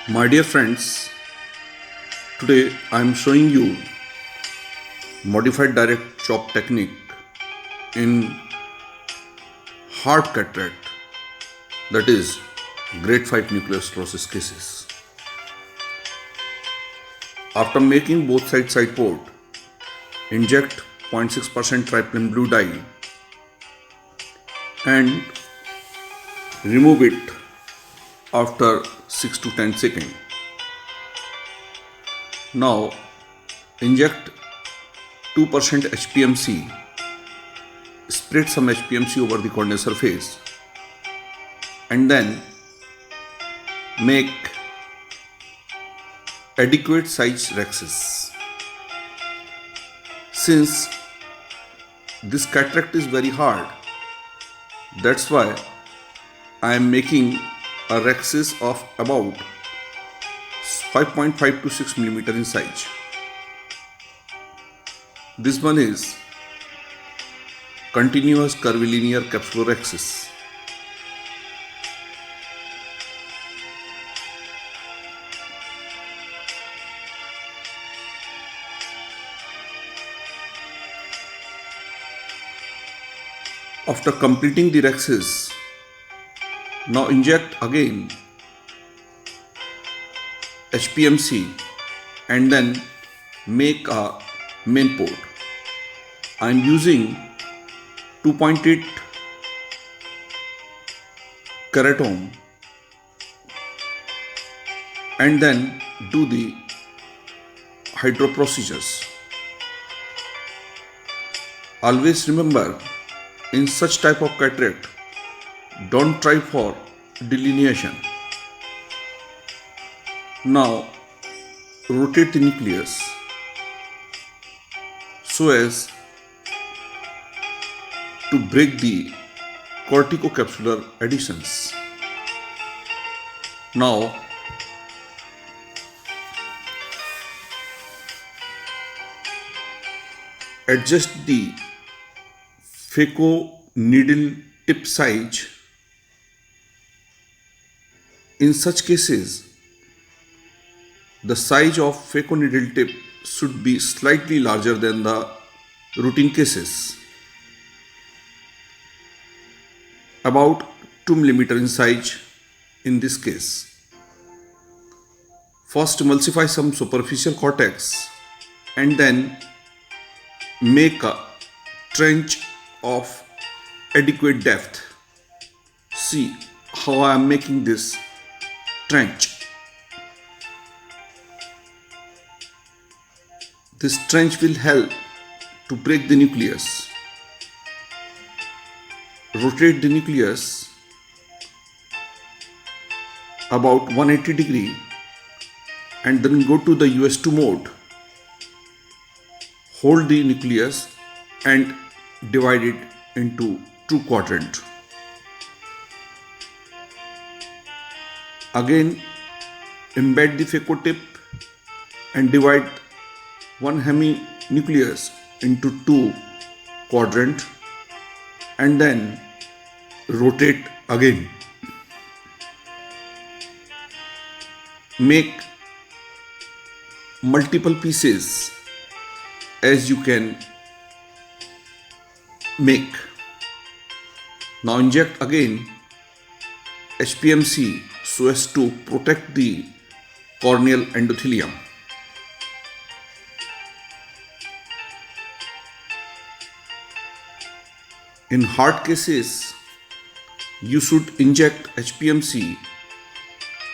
My dear friends, today I am showing you modified direct chop technique in hard cataract, that is grade 5 nuclear sclerosis cases. After making both side port, inject 0.6% tryptophan blue dye and remove it after 6 to 10 seconds. Now inject 2% HPMC, spread some HPMC over the corneal surface and then make adequate size rhexis. Since this cataract is very hard, that's why I am making a rhexis of about 5.5 to 6 millimeter in size. This one is continuous curvilinear capsulorhexis. After completing the rhexis, now inject again HPMC and then make a main port. I am using 2.8 keratome and then do the hydro procedures. Always remember, in such type of cataract, don't try for delineation. Now rotate the nucleus so as to break the corticocapsular adhesions. Now adjust the phaco needle tip size. In such cases, the size of phaco needle tip should be slightly larger than the routine cases, about 2 millimeter in size in this case. First emulsify some superficial cortex and then make a trench of adequate depth. See how I am making this trench. This trench will help to break the nucleus. Rotate the nucleus about 180 degree and then go to the US2 mode. Hold the nucleus and divide it into two quadrants. Again embed the phaco tip and divide one heminucleus into two quadrants and then rotate again. Make multiple pieces as you can make. Now inject again HPMC so as to protect the corneal endothelium. In hard cases, you should inject HPMC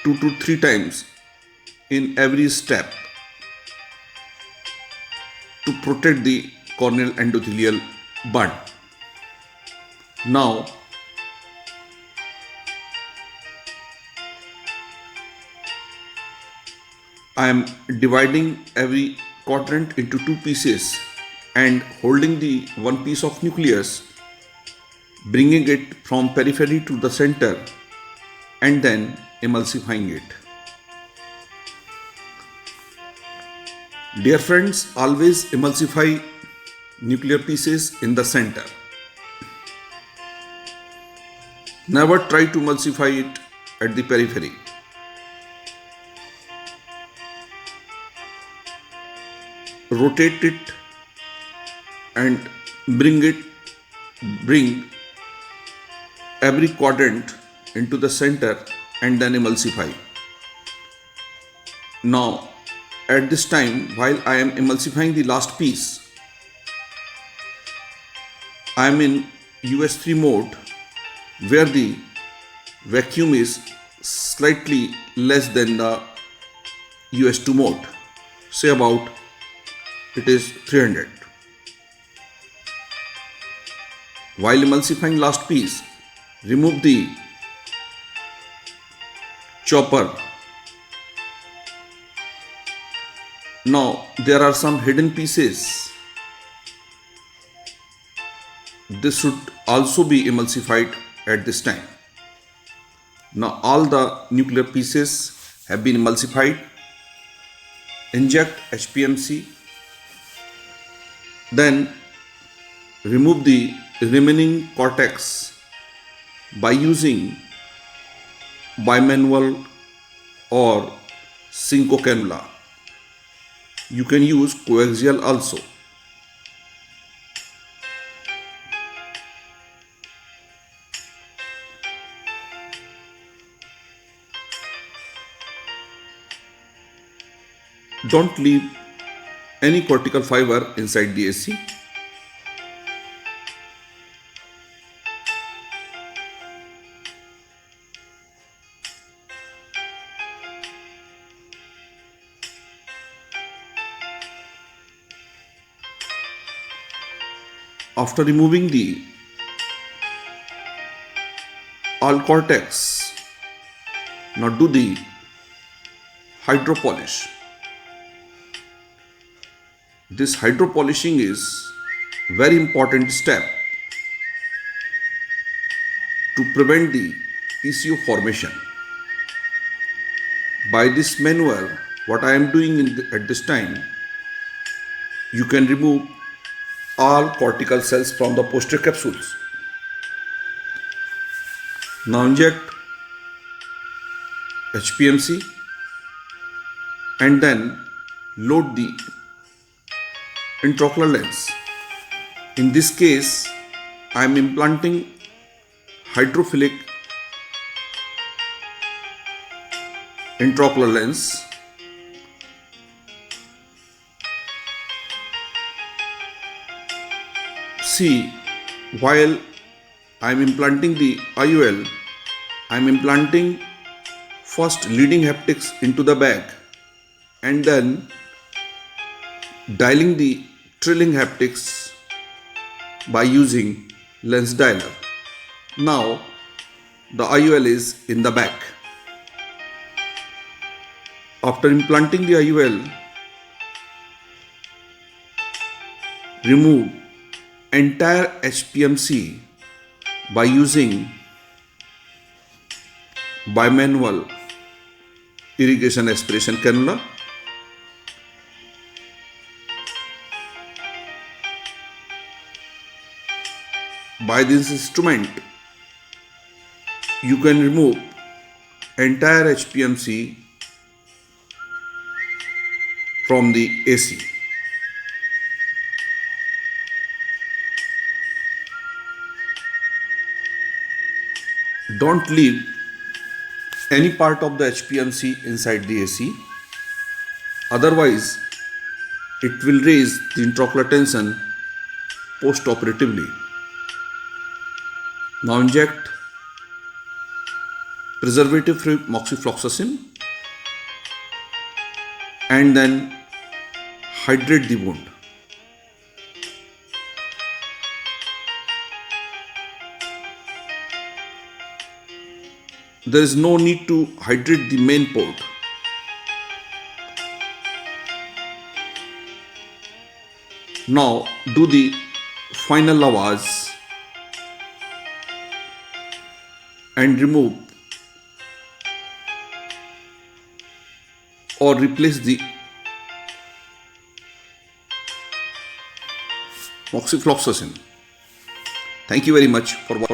2 to 3 times in every step to protect the corneal endothelial bud. Now I am dividing every quadrant into two pieces and holding the one piece of nucleus, bringing it from periphery to the center and then emulsifying it. Dear friends, always emulsify nuclear pieces in the center. Never try to emulsify it at the periphery. rotate it and bring every quadrant into the center and then emulsify. Now at this time, while I am emulsifying the last piece, I am in US3 mode where the vacuum is slightly less than the US2 mode, say about it is 300. While emulsifying last piece, remove the chopper. Now there are some hidden pieces. This should also be emulsified at this time. Now all the nuclear pieces have been emulsified. Inject HPMC. Then remove the remaining cortex by using bimanual or Synco cannula. You can use coaxial also. Don't leave any cortical fiber inside the AC. After removing the all cortex, now do the hydro polish. This hydro polishing is very important step to prevent the PCO formation. By this maneuver, what I am doing at this time, you can remove all cortical cells from the posterior capsules. Now inject HPMC and then load the intraocular lens. In this case, I am implanting hydrophilic intraocular lens. See, while I am implanting the IOL, I am implanting first leading haptics into the bag and then dialing the trailing haptics by using lens dialer. Now the IOL is in the bag. After implanting the IOL, remove entire HPMC by using bimanual irrigation aspiration cannula. By this instrument, you can remove entire HPMC from the AC. Don't leave any part of the HPMC inside the AC, otherwise it will raise the intraocular tension post-operatively. Now inject preservative-free moxifloxacin and then hydrate the wound. There is no need to hydrate the main port. Now do the final lavage and remove or replace the moxifloxacin. Thank you very much for watching.